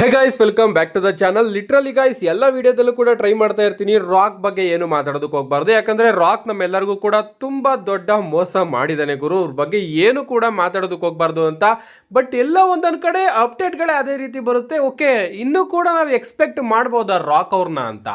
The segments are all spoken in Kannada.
Hey guys, welcome back to the channel. Literally guys, ಎಲ್ಲ ವಿಡಿಯೋದಲ್ಲೂ ಕೂಡ ಟ್ರೈ ಮಾಡ್ತಾ ಇರ್ತೀನಿ ರಾಕ್ ಬಗ್ಗೆ ಏನು ಮಾತಾಡೋದಕ್ಕೆ ಹೋಗ್ಬಾರ್ದು. ಯಾಕಂದ್ರೆ ರಾಕ್ ನಮ್ಮೆಲ್ಲರಿಗೂ ಕೂಡ ತುಂಬಾ ದೊಡ್ಡ ಮೋಸ ಮಾಡಿದಾನೆ ಗುರು. ಅವ್ರ ಬಗ್ಗೆ ಏನು ಕೂಡ ಮಾತಾಡೋದಕ್ಕೆ ಹೋಗ್ಬಾರ್ದು ಅಂತ. ಬಟ್ ಎಲ್ಲ ಒಂದೊಂದ್ ಕಡೆ ಅಪ್ಡೇಟ್ಗಳೇ ಅದೇ ರೀತಿ ಬರುತ್ತೆ. ಓಕೆ, ಇನ್ನೂ ಕೂಡ ನಾವು ಎಕ್ಸ್ಪೆಕ್ಟ್ ಮಾಡ್ಬೋದಾ ರಾಕ್ ಅವ್ರನ್ನ ಅಂತ.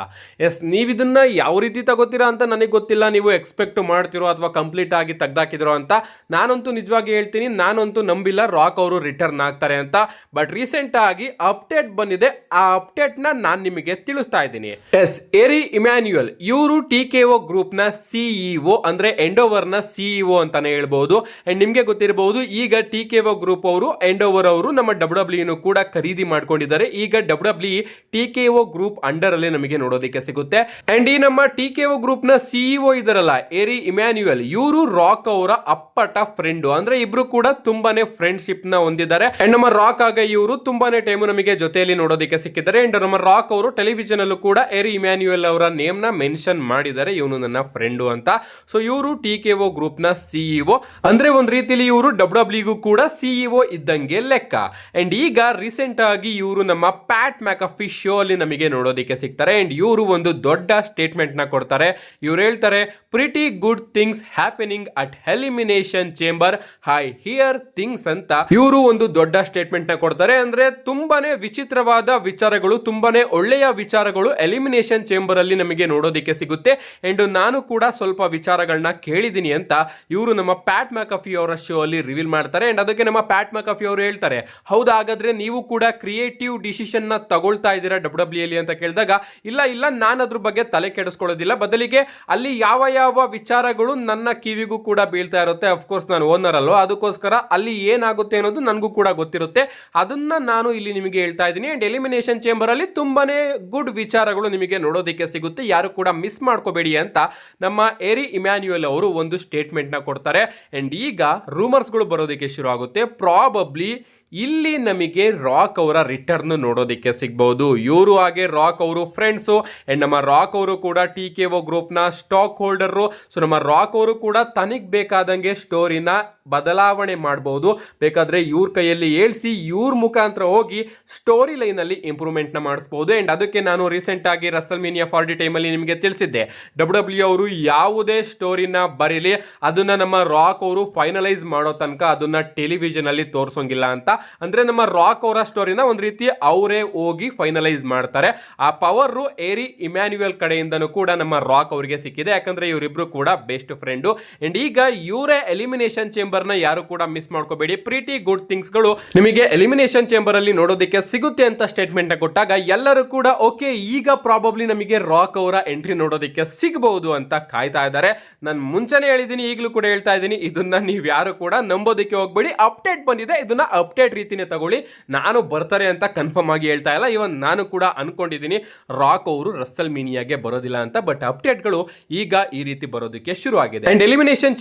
ಎಸ್, ನೀವು ಇದನ್ನ ಯಾವ ರೀತಿ ತಗೋತೀರಾ ಅಂತ ನನಗೆ ಗೊತ್ತಿಲ್ಲ. ನೀವು ಎಕ್ಸ್ಪೆಕ್ಟ್ ಮಾಡ್ತಿರೋ ಅಥವಾ ಕಂಪ್ಲೀಟ್ ಆಗಿ ತೆಗ್ದಾಕಿದಿರೋ ಅಂತ. ನಾನಂತೂ ನಿಜವಾಗಿ ಹೇಳ್ತೀನಿ, ನಾನಂತೂ ನಂಬಿಲ್ಲ ರಾಕ್ ಅವರು ರಿಟರ್ನ್ ಆಗ್ತಾರೆ ಅಂತ. ಬಟ್ ರೀಸೆಂಟ್ ಆಗಿ ಅಪ್ಡೇಟ್ ಬಂದಿದೆ. ಆ ಅಪ್ಡೇಟ್ ನಾನು ನಿಮಗೆ ತಿಳಿಸ್ತಾ ಇದ್ದೀನಿ. ಎಸ್, ಎರಿ ಇಮ್ಯಾನ್ಯುಯಲ್ ಇವರು TKO ಗ್ರೂಪ್ ನ CEO, ಅಂದ್ರೆ ಎಂಡೋವರ್ ನ CEO ಅಂತಾನೆ ಹೇಳ್ಬಹುದು. ಅಂಡ್ ನಿಮ್ಗೆ ಗೊತ್ತಿರಬಹುದು, ಈಗ TKO ಗ್ರೂಪ್ ಅವರು ಎಂಡೋವರ್ ಅವರು ನಮ್ಮ WWE ಕೂಡ ಖರೀದಿ ಮಾಡ್ಕೊಂಡಿದ್ದಾರೆ. ಈಗ WWE TKO ಗ್ರೂಪ್ ಅಂಡರ್ ಅಲ್ಲೇ ನಮಗೆ ನೋಡೋದಕ್ಕೆ ಸಿಗುತ್ತೆ. ಅಂಡ್ ಈ ನಮ್ಮ TKO ಗ್ರೂಪ್ ನ CEO ಇದರಲ್ಲ, ಎರಿ ಇಮ್ಯಾನ್ಯುಯಲ್, ಇವರು ರಾಕ್ ಅವರ ಅಪ್ಪಟ ಫ್ರೆಂಡ್. ಅಂದ್ರೆ ಇಬ್ರು ಕೂಡ ತುಂಬಾನೇ ಫ್ರೆಂಡ್ಶಿಪ್ ನ ಹೊಂದಿದ್ದಾರೆ. ಅಂಡ್ ನಮ್ಮ ರಾಕ್ ಆಗ ಇವರು ತುಂಬಾನೇ ಟೈಮ್ ನಮಗೆ ಜೊತೆಯಲ್ಲಿ ನೋಡೋದಕ್ಕೆ ಸಿಕ್ಕಿದ್ದಾರೆ. ಅಂಡ್ ನಮ್ಮ ರಾಕ್ ಅವರು ಟೆಲಿವಿಷನ್ ಅಲ್ಲೂ ಕೂಡ ಎರಿ ಇಮ್ಯಾನ್ಯುಯಲ್ ಅವರ ನೇಮ್ ನ ಮೆನ್ಷನ್ ಮಾಡಿದ್ದಾರೆ, ಇವನು ನನ್ನ ಫ್ರೆಂಡು ಅಂತ. ಸೊ ಇವರು TKO ಗ್ರೂಪ್ ನ CEO, ಅಂದ್ರೆ ಒಂದ್ ರೀತಿಲಿ ಇವರು WWE ಗೂ ಕೂಡ CEO ಇದ್ದಂಗೆ ಲೆಕ್ಕ. ಅಂಡ್ ಈಗ ರೀಸೆಂಟ್ ಆಗಿ ಇವರು ನಮ್ಮ ಪ್ಯಾಟ್ ಮ್ಯಾಕಫಿ ಶೋ ಅಲ್ಲಿ ನಮಗೆ ನೋಡೋದಕ್ಕೆ ಸಿಗ್ತಾರೆ. ಅಂಡ್ ಇವರು ಒಂದು ದೊಡ್ಡ ಸ್ಟೇಟ್ಮೆಂಟ್ ನ ಕೊಡ್ತಾರೆ. ಇವ್ರು ಹೇಳ್ತಾರೆ, pretty good things happening at elimination chamber, I here things ಅಂತ ಇವರು ಒಂದು ದೊಡ್ಡ ಸ್ಟೇಟ್ಮೆಂಟ್ ನ ಕೊಡ್ತಾರೆ. ಅಂದ್ರೆ ತುಂಬಾನೇ ವಿಚಿತ್ರವಾದ ವಿಚಾರಗಳು, ತುಂಬಾನೇ ಒಳ್ಳೆಯ ವಿಚಾರಗಳು ಎಲಿಮಿನೇಷನ್ ಚೇಂಬರ್ ಅಲ್ಲಿ ನಮಗೆ ನೋಡೋದಕ್ಕೆ ಸಿಗುತ್ತೆ. ಅಂಡ್ ನಾನು ಕೂಡ ಸ್ವಲ್ಪ ವಿಚಾರಗಳನ್ನ ಕೇಳಿದೀನಿ ಅಂತ ಇವರು ನಮ್ಮ ಪ್ಯಾಟ್ ಮ್ಯಾಕಫಿ ಅವರ ಶೋ ಅಲ್ಲಿ ರಿವೀಲ್ ಮಾಡ್ತಾರೆ. ಅಂಡ್ ಅದಕ್ಕೆ ನಮ್ಮ ಪ್ಯಾಟ್ ಮ್ಯಾಕಫಿ ಅವರು ಹೇಳ್ತಾರೆ, ಹೌದಾ, ಹಾಗಾದ್ರೆ ನೀವು ಕೂಡ ಕ್ರಿಯೇಟಿವ್ ಡಿಸಿಷನ್ ನ ತಗೊಳ್ತಾ ಇದ್ದೀರಾ WWE ಅಲ್ಲಿ ಅಂತ ಕೇಳಿದಾಗ, ಇಲ್ಲ ನಾನು ಅದ್ರ ಬಗ್ಗೆ ತಲೆ ಕೆಡಿಸ್ಕೊಳ್ಳೋದಿಲ್ಲ, ಬದಲಿಗೆ ಅಲ್ಲಿ ಯಾವ ವಿಚಾರಗಳು ನನ್ನ ಕಿವಿಗೂ ಕೂಡ ಬೀಳ್ತಾ ಇರುತ್ತೆ. ಅಫ್ಕೋರ್ಸ್ ನಾನು ಓನರ್ ಅಲ್ವಾ, ಅದಕ್ಕೋಸ್ಕರ ಅಲ್ಲಿ ಏನಾಗುತ್ತೆ ಅನ್ನೋದು ನನಗೂ ಕೂಡ ಗೊತ್ತಿರುತ್ತೆ, ಅದನ್ನ ನಾನು ಇಲ್ಲಿ ನಿಮಗೆ ಹೇಳ್ತಾ ಇದ್ದೀನಿ. ಅಂಡ್ ಎಲಿಮಿನೇಷನ್ ಚೇಂಬರ್ ಅಲ್ಲಿ ತುಂಬಾನೇ ಗುಡ್ ವಿಚಾರಗಳು ನಿಮಗೆ ನೋಡೋದಕ್ಕೆ ಸಿಗುತ್ತೆ, ಯಾರು ಕೂಡ ಮಿಸ್ ಮಾಡ್ಕೋಬೇಡಿ ಅಂತ ನಮ್ಮ ಎರಿ ಇಮ್ಯಾನ್ಯುಯಲ್ ಅವರು ಒಂದು ಸ್ಟೇಟ್ಮೆಂಟ್ ನ ಕೊಡ್ತಾರೆ. ಅಂಡ್ ಈಗ ರೂಮರ್ಸ್ ಗಳು ಬರೋದಕ್ಕೆ ಶುರು ಆಗುತ್ತೆ. ಪ್ರಾಬಬ್ಲಿ ಇಲ್ಲಿ ನಮಗೆ ರಾಕ್ ಅವರ ರಿಟರ್ನ್ ನೋಡೋದಕ್ಕೆ ಸಿಗಬಹುದು. ಇವರು ಹಾಗೆ ರಾಕ್ ಅವರು ಫ್ರೆಂಡ್ಸು. ಅಂಡ್ ನಮ್ಮ ರಾಕ್ ಅವರು ಕೂಡ TKO ಗ್ರೂಪ್ ನ ಸ್ಟಾಕ್ ಹೋಲ್ಡರ್. ಸೊ ನಮ್ಮ ರಾಕ್ ಅವರು ಕೂಡ ತನಿಗೆ ಬೇಕಾದಂಗೆ ಸ್ಟೋರಿನ ಬದಲಾವಣೆ ಮಾಡಬಹುದು. ಬೇಕಾದ್ರೆ ಇವ್ರ ಕೈಯಲ್ಲಿ ಏಳ್ಸಿ ಇವ್ರ ಮುಖಾಂತರ ಹೋಗಿ ಸ್ಟೋರಿ ಲೈನ್ ಅಲ್ಲಿ ಇಂಪ್ರೂವ್ಮೆಂಟ್ ನ ಮಾಡಿಸಬಹುದು. ಅಂಡ್ ಅದಕ್ಕೆ ನಾನು ರೀಸೆಂಟ್ ಆಗಿ ರಸಲ್ಮೇನಿಯಾ 40 ಟೈಮ್ ಅಲ್ಲಿ ನಿಮಗೆ ತಿಳಿಸಿದ್ದೆ, WWE ಅವರು ಯಾವುದೇ ಸ್ಟೋರಿನ ಬರೀಲಿ, ಅದನ್ನ ನಮ್ಮ ರಾಕ್ ಅವರು ಫೈನಲೈಸ್ ಮಾಡೋ ತನಕ ಅದನ್ನ ಟೆಲಿವಿಷನ್ ಅಲ್ಲಿ ತೋರಿಸೋಂಗಿಲ್ಲ ಅಂತ. ಅಂದ್ರೆ ನಮ್ಮ ರಾಕ್ ಅವರ ಸ್ಟೋರಿನ ಒಂದ್ ರೀತಿ ಅವರೇ ಹೋಗಿ ಫೈನಲೈಸ್ ಮಾಡ್ತಾರೆ. ಆ ಪವರ್ ಎರಿ ಇಮ್ಯಾನ್ಯುಯಲ್ ಕಡೆಯಿಂದನೂ ಕೂಡ ನಮ್ಮ ರಾಕ್ ಅವರಿಗೆ ಸಿಕ್ಕಿದೆ, ಯಾಕಂದ್ರೆ ಇವರಿಬ್ರು ಕೂಡ ಬೆಸ್ಟ್ ಫ್ರೆಂಡು. ಅಂಡ್ ಈಗ ಇವರೇ ಎಲಿಮಿನೇಷನ್ ಚೇಂಬರ್ ನ ಯಾರು ಕೂಡ ಮಿಸ್ ಮಾಡ್ಕೋಬೇಡಿ, ಪ್ರಿಟಿ ಗುಡ್ ಥಿಂಗ್ಸ್ ಗಳು ನಿಮಗೆ ಎಲಿಮಿನೇಷನ್ ಚೇಂಬರ್ ಅಲ್ಲಿ ನೋಡೋದಕ್ಕೆ ಸಿಗುತ್ತೆ ಅಂತ ಸ್ಟೇಟ್ಮೆಂಟ್ ನ ಕೊಟ್ಟಾಗ ಎಲ್ಲರೂ ಕೂಡ ಓಕೆ, ಈಗ ಪ್ರಾಬಬ್ಲಿ ನಮಗೆ ರಾಕ್ ಅವರ ಎಂಟ್ರಿ ನೋಡೋದಕ್ಕೆ ಸಿಗಬಹುದು ಅಂತ ಕಾಯ್ತಾ ಇದ್ದಾರೆ. ನಾನು ಮುಂಚೆನೆ ಹೇಳಿದ್ದೀನಿ, ಈಗಲೂ ಕೂಡ ಹೇಳ್ತಾ ಇದ್ದೀನಿ, ಇದನ್ನ ನೀವು ಯಾರು ಕೂಡ ನಂಬೋದಕ್ಕೆ ಹೋಗ್ಬೇಡಿ. ಅಪ್ಡೇಟ್ ಬಂದಿದೆ, ಇದನ್ನ ಅಪ್ಡೇಟ್ ರೀತಿನೇ ತಗೊಳ್ಳಿ. ನಾನು ಬರ್ತಾರೆ ಅಂತ ಕನ್ಫರ್ಮ್ ಆಗಿ ಹೇಳ್ತಾ ಇಲ್ಲ, ಇವನ್ ನಾನು ಕೂಡ ಅನ್ಕೊಂಡಿದ್ದೀನಿ ರಾಕ್ ಅವರು ರಸಲ್ಮೇನಿಯಾಗೆ ಬರೋದಿಲ್ಲ ಅಂತ. ಬಟ್ ಅಪ್ಡೇಟ್ಗಳು ಈಗ ಈ ರೀತಿ ಬರೋದಕ್ಕೆ ಶುರು ಆಗಿದೆ. ಅಂಡ್ ಎಲಿಮಿನೇಷನ್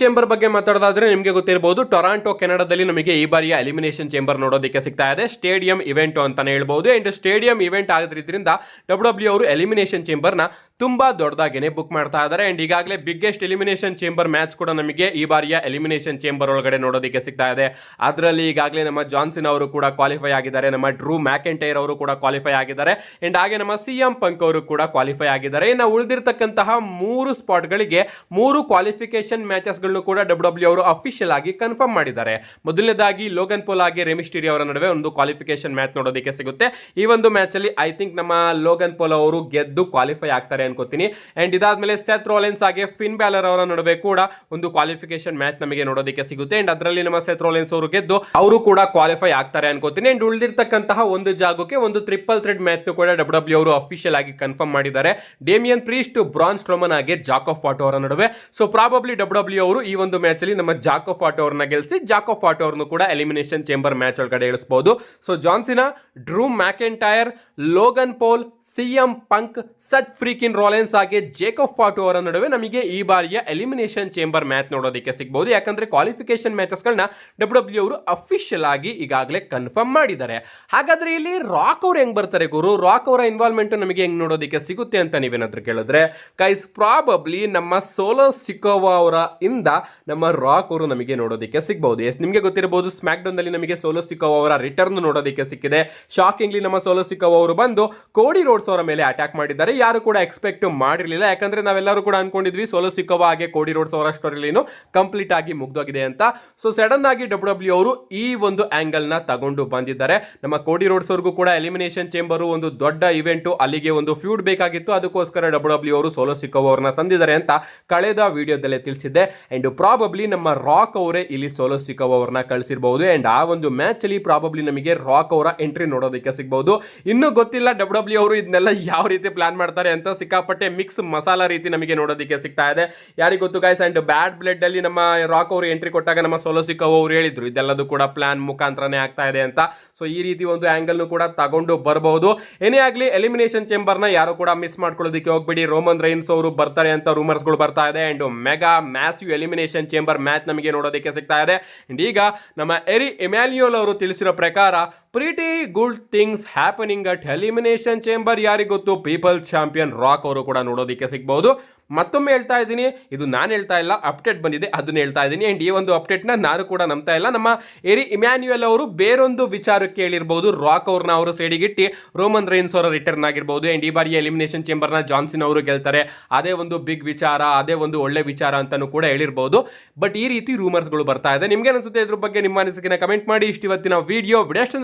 ಚೇಂಬರ್ ಬಗ್ಗೆ ಮಾತಾಡೋದಾದ್ರೆ ನಿಮಗೆ ಗೊತ್ತಿರಬಹುದು, ಟೊರಾಂಟೊ ಕೆನಡಾದಲ್ಲಿ ನಮಗೆ ಈ ಬಾರಿಯ ಎಲಿಮಿನೇಷನ್ ಚೇಂಬರ್ ನೋಡೋದಕ್ಕೆ ಸಿಗ್ತಾ ಇದೆ. ಸ್ಟೇಡಿಯಂ ಇವೆಂಟ್ ಅಂತಾನೆ ಹೇಳ್ಬಹುದು. ಅಂಡ್ ಸ್ಟೇಡಿಯಂ ಇವೆಂಟ್ ಆಗೋದ್ರಿಂದ WWE ಅವರು ಎಲಿಮಿನೇಷನ್ ಚೇಂಬರ್ ನ ತುಂಬಾ ದೊಡ್ಡದಾಗೇನೆ ಬುಕ್ ಮಾಡ್ತಾ ಇದ್ದಾರೆ. ಅಂಡ್ ಈಗಾಗಲೇ ಬಿಗ್ಗೆಸ್ಟ್ ಎಲಿಮಿನೇಷನ್ ಚೇಂಬರ್ ಮ್ಯಾಚ್ ಕೂಡ ನಮಗೆ ಈ ಬಾರಿಯ ಎಲಿಮಿನೇಷನ್ ಚೇಂಬರ್ ಒಳಗಡೆ ನೋಡೋದಕ್ಕೆ ಸಿಗ್ತಾ ಇದೆ. ಅದರಲ್ಲಿ ಈಗಾಗಲೇ ನಮ್ಮ ಜಾನ್ಸನ್ ಅವರು ಕೂಡ ಕ್ವಾಲಿಫೈ ಆಗಿದ್ದಾರೆ, ನಮ್ಮ ಡ್ರೂ ಮ್ಯಾಕೆಂಟೈರ್ ಅವರು ಕೂಡ ಕ್ವಾಲಿಫೈ ಆಗಿದ್ದಾರೆ. ಅಂಡ್ ಹಾಗೆ ನಮ್ಮ CM ಪಂಕ್ ಅವರು ಕೂಡ ಕ್ವಾಲಿಫೈ ಆಗಿದ್ದಾರೆ. ಇನ್ನು ಉಳಿದಿರ್ತಕ್ಕಂತಹ 3 ಸ್ಪಾಟ್ ಗಳಿಗೆ 3 ಕ್ವಾಲಿಫಿಕೇಶನ್ ಮ್ಯಾಚಸ್ ಗಳನ್ನು ಕೂಡ WWE ಅವರು ಅಫಿಷಿಯಲ್ ಆಗಿ ಕನ್ಫರ್ಮ್ ಮಾಡಿದ್ದಾರೆ. ಮೊದಲನೇದಾಗಿ ಲೋಗನ್ ಪೋಲ್ ಹಾಗೆ ರೆಮಿಸ್ಟೀರಿಯೋ ಅವರ ನಡುವೆ ಒಂದು ಕ್ವಾಲಿಫಿಕೇಶನ್ ಮ್ಯಾಚ್ ನೋಡೋದಕ್ಕೆ ಸಿಗುತ್ತೆ. ಈ ಒಂದು ಮ್ಯಾಚ್ ಅಲ್ಲಿ ಐ ಥಿಂಕ್ ನಮ್ಮ ಲೋಗನ್ ಪೋಲ್ ಅವರು ಗೆದ್ದು ಕ್ವಾಲಿಫೈ ಆಗ್ತಾರೆ ಅನ್ಕೋತೀನಿ. ಅಂಡ್ ಇದಾದ್ಮೇಲೆ ಸೆತ್ ರೋಲೆನ್ಸ್ ಹಾಗೆ ಫಿನ್ ಬ್ಯಾಲರ್ ಅವರ ನಡುವೆ ಕೂಡ ಒಂದು ಕ್ವಾಲಿಫಿಕೇಶನ್ ಮ್ಯಾಚ್ ನಮಗೆ ನೋಡೋದಕ್ಕೆ ಸಿಗುತ್ತೆ. ಅಂಡ್ ಅದರಲ್ಲಿ ನಮ್ಮ ಸೆತ್ ರೋಲೆನ್ಸ್ ಅವರು ಗೆದ್ದು ಅವರು ಕೂಡ ಕ್ವಾಲಿಫೈ ಆಗ್ತಾರೆ ಅನ್ಕೋತೀನಿ. ಅಂಡ್ ಉಳಿದಿರ್ತಕ್ಕಂತಹ ಒಂದು ಜಾಗಕ್ಕೆ ಒಂದು ಟ್ರಿಪಲ್ ಥ್ರೆಡ್ ಮ್ಯಾಚ್ ಕೂಡ WWE ಅವರು ಅಫಿಷಿಯಲ್ ಆಗಿ ಕನ್ಫರ್ಮ್ ಮಾಡಿದ್ದಾರೆ. ಡೇಮಿಯನ್ ಪ್ರೀಸ್ಟ್, ಬ್ರಾನ್ ಸ್ಟ್ರೋಮನ್ ಹಾಗೆ ಜಾಕ್ ಆಫ್ ವಾಟೋ ಅವರ ನಡುವೆ. ಸೊ ಪ್ರಾಬಬ್ಲಿ WWE ಅವರು ಈ ಒಂದು ಮ್ಯಾಚ್ ಅಲ್ಲಿ ನಮ್ಮ ಜಾಕ್ ಆಫ್ ವಾಟೋ ಅವರನ್ನ ಗೆಲ್ಲಿಸಿ ಜಾಕ್ ಆಫ್ ವಾಟೋ ಅವರನ್ನು ಕೂಡ ಎಲಿಮಿನೇಷನ್ ಚೇಂಬರ್ ಮ್ಯಾಚ್ ಒಳಗಡೆ ಇಳಿಸಬಹುದು. So John Cena, Drew McIntyre, Logan Paul, CM Punk, Seth freakin Rollins ಹಾಗೆ ಜೇಕಬ್ ಫಾಟು ಅವರ ನಡುವೆ ನಮಗೆ ಈ ಬಾರಿಯ ಎಲಿಮಿನೇಷನ್ ಚೇಂಬರ್ ಮ್ಯಾಚ್ ನೋಡೋದಕ್ಕೆ ಸಿಗಬಹುದು. ಯಾಕಂದ್ರೆ ಕ್ವಾಲಿಫಿಕೇಶನ್ ಮ್ಯಾಚಸ್ಗಳನ್ನ ಡಬ್ಲ್ಯೂ ಅವರು ಅಫಿಷಿಯಲ್ ಆಗಿ ಈಗಾಗಲೇ ಕನ್ಫರ್ಮ್ ಮಾಡಿದ್ದಾರೆ. ಹಾಗಾದ್ರೆ ಇಲ್ಲಿ ರಾಕ್ ಅವ್ರು ಹೆಂಗ್ ಬರ್ತಾರೆ ಗುರು? ರಾಕ್ ಅವರ ಇನ್ವಾಲ್ವ್ಮೆಂಟ್ ನಮಗೆ ಹೆಂಗ್ ನೋಡೋದಕ್ಕೆ ಸಿಗುತ್ತೆ ಅಂತ ನೀವೇನಾದ್ರೂ ಕೇಳಿದ್ರೆ ಗೈಸ್, ಪ್ರಾಬಬ್ಲಿ ನಮ್ಮ ಸೋಲೋ ಸಿಕೋವಾ ಅವರ ಇಂದ ನಮ್ಮ ರಾಕ್ ಅವರು ನಮಗೆ ನೋಡೋದಕ್ಕೆ ಸಿಗಬಹುದು. ಎಸ್, ನಿಮಗೆ ಗೊತ್ತಿರಬಹುದು ಸ್ಮ್ಯಾಕ್ ಡೌನ್ ನಲ್ಲಿ ನಮಗೆ ಸೋಲೋ ಸಿಕೋವಾ ಅವರ ರಿಟರ್ನ್ ನೋಡೋದಕ್ಕೆ ಸಿಕ್ಕಿದೆ. ಶಾಕಿಂಗ್ಲಿ ನಮ್ಮ ಸೋಲೋ ಸಿಕೋವಾ ಅವರು ಬಂದು ಕೋಡಿ ರೋಡ್ಸ್ ಅವರ ಮೇಲೆ ಅಟ್ಯಾಕ್ ಮಾಡಿದ್ದಾರೆ. ಯಾರು ಕೂಡ ಎಕ್ಸ್ಪೆಕ್ಟ್ ಮಾಡಿರಲಿಲ್ಲ, ಯಾಕಂದ್ರೆ ನಾವೆಲ್ಲರೂ ಕೂಡ ಅನ್ಕೊಂಡಿದ್ವಿ ಸೋಲೋ ಸಿಕೋವಾ ಹಾಗೆ ಕೋಡಿ ರೋಡ್ಸ್ ಅವರ ಸ್ಟೋರಿಲಿನು ಕಂಪ್ಲೀಟ್ ಆಗಿ ಮುಗ್ದೋಗಿದೆ ಅಂತ. ಸೊ ಸಡನ್ ಆಗಿ ಡಬ್ಲ್ಯೂ ಅವರು ಈ ಒಂದು ಆಂಗಲ್ ನ ತಗೊಂಡು ಬಂದಿದ್ದಾರೆ. ನಮ್ಮ ಕೋಡಿ ರೋಡ್ಸ್ ಅವ್ರಿಗೂ ಕೂಡ ಎಲಿಮಿನೇಷನ್ ಚೇಂಬರ್ ಒಂದು ದೊಡ್ಡ ಇವೆಂಟ್, ಅಲ್ಲಿಗೆ ಒಂದು ಫ್ಯೂಡ್ ಬೇಕಾಗಿತ್ತು, ಅದಕ್ಕೋಸ್ಕರ ಡಬ್ಲ್ಯೂ ಅವರು ಸೋಲೋ ಸಿಕೋವಾ ಅವ್ರನ್ನ ತಂದಿದ್ದಾರೆ ಅಂತ ಕಳೆದ ವಿಡಿಯೋದಲ್ಲೇ ತಿಳಿಸಿದ್ದೆ. ಅಂಡ್ ಪ್ರಾಬಬ್ಲಿ ನಮ್ಮ ರಾಕ್ ಅವರೇ ಇಲ್ಲಿ ಸೋಲೋ ಸಿಕೋವಾ ಅವ್ರನ್ನ ಕಳಿಸಿರಬಹುದು. ಅಂಡ್ ಆ ಒಂದು ಮ್ಯಾಚ್ ಅಲ್ಲಿ ಪ್ರಾಬಬ್ಲಿ ನಮಗೆ ರಾಕ್ ಅವರ ಎಂಟ್ರಿ ನೋಡೋದಕ್ಕೆ ಸಿಗಬಹುದು. ಇನ್ನೂ ಗೊತ್ತಿಲ್ಲ ಡಬ್ಲ್ಯೂ ಅವರು ಇದನ್ನೆಲ್ಲ ಯಾವ ರೀತಿ ಪ್ಲಾನ್ ಮಾಡ್ತಾರೆ ಅಂತ. ಸಿಕ್ಕಾಪಟ್ಟೆ ಮಿಕ್ಸ್ ಮಸಾಲಾ ರೀತಿ ನಮಗೆ ನೋಡೋದಕ್ಕೆ ಸಿಗ್ತಾ ಇದೆ, ಯಾರಿಗೆ ಗೊತ್ತು ಗೈಸ್. ಅಂಡ್ ಬ್ಯಾಡ್ ಬ್ಲಡ್ ಅಲ್ಲಿ ನಮ್ಮ ರಾಕ್ ಅವರು ಎಂಟ್ರಿ ಕೊಟ್ಟಾಗ ನಮ್ಮ ಸೋಲೋ ಸಿಕೋವಾ ಅವರು ಹೇಳಿದ್ರು ಇದೆಲ್ಲದೂ ಕೂಡ ಪ್ಲಾನ್ ಮುಖಾಂತರನೇ ಆಗ್ತಾ ಇದೆ ಅಂತ. ಸೊ ಈ ರೀತಿ ಒಂದು ಆಂಗಲ್ ಕೂಡ ತಗೊಂಡು ಬರಬಹುದು. ಏನೇ ಆಗಲಿ ಎಲಿಮಿನೇಷನ್ ಚೇಂಬರ್ ನ ಯಾರು ಕೂಡ ಮಿಸ್ ಮಾಡ್ಕೊಳ್ಳೋದಕ್ಕೆ ಹೋಗ್ಬಿಡಿ. ರೋಮನ್ ರೈನ್ಸ್ ಅವರು ಬರ್ತಾರೆ ಅಂತ ರೂಮರ್ಸ್ ಗಳು ಬರ್ತಾ ಇದೆ. And mega massive elimination chamber match ನಮಗೆ ನೋಡೋದಕ್ಕೆ ಸಿಗ್ತಾ ಇದೆ. ಅಂಡ್ ಈಗ ನಮ್ಮ ಎರಿ ಎಮ್ಯಾನ್ಯುಯಲ್ ಅವರು ತಿಳಿಸಿರೋ ಪ್ರಕಾರ pretty good things happening at elimination chamber. ಯಾರಿಗೆ ಗೊತ್ತು, ಪೀಪಲ್ ಚಾಂಪಿಯನ್ ರಾಕ್ ಅವರು ಕೂಡ ನೋಡೋದಕ್ಕೆ ಸಿಗಬಹುದು. ಮತ್ತೊಮ್ಮೆ ಹೇಳ್ತಾ ಇದ್ದೀನಿ, ಇದು ನಾನು ಹೇಳ್ತಾ ಇಲ್ಲ, ಅಪ್ಡೇಟ್ ಬಂದಿದೆ ಅದನ್ನ ಹೇಳ್ತಾ ಇದ್ದೀನಿ. ಅಂಡ್ ಈ ಒಂದು ಅಪ್ಡೇಟ್ನ ನಾನು ಕೂಡ ನಂಬ್ತಾ ಇಲ್ಲ. ನಮ್ಮ ಎರಿ ಇಮ್ಯಾನ್ಯುಯಲ್ ಅವರು ಬೇರೊಂದು ವಿಚಾರಕ್ಕೆ ಹೇಳಿರ್ಬೋದು, ರಾಕ್ ಅವ್ರನ್ನ ಅವರು ಸೈಡಿಗಿಟ್ಟು ರೋಮನ್ ರೈನ್ಸ್ ಅವರ ರಿಟರ್ನ್ ಆಗಿರ್ಬೋದು. ಅಂಡ್ ಈ ಬಾರಿ ಎಲಿಮಿನೇಷನ್ ಚೇಂಬರ್ನ ಜಾನ್ಸನ್ ಅವರು ಗೆಲ್ತಾರೆ, ಅದೇ ಒಂದು ಬಿಗ್ ವಿಚಾರ, ಅದೇ ಒಂದು ಒಳ್ಳೆ ವಿಚಾರ ಅಂತಾನು ಕೂಡ ಹೇಳಿರ್ಬೋದು. ಬಟ್ ಈ ರೀತಿ ರೂಮರ್ಸ್ಗಳು ಬರ್ತಾ ಇದೆ. ನಿಮ್ಗೆ ಅನಿಸುತ್ತೆ ಇದ್ರ ಬಗ್ಗೆ ನಿಮ್ಮ ಅನಿಸಿಕೆನ ಕಮೆಂಟ್ ಮಾಡಿ. ಇವತ್ತಿನ ವಿಡಿಯೋ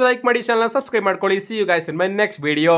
ಲೈಕ್ ಮಾಡಿ, ಚಾನಲ್ ಸಬ್ಸ್ಕ್ರೈಬ್ ಮಾಡ್ಕೊಳ್ಳಿ. See you guys in my next video.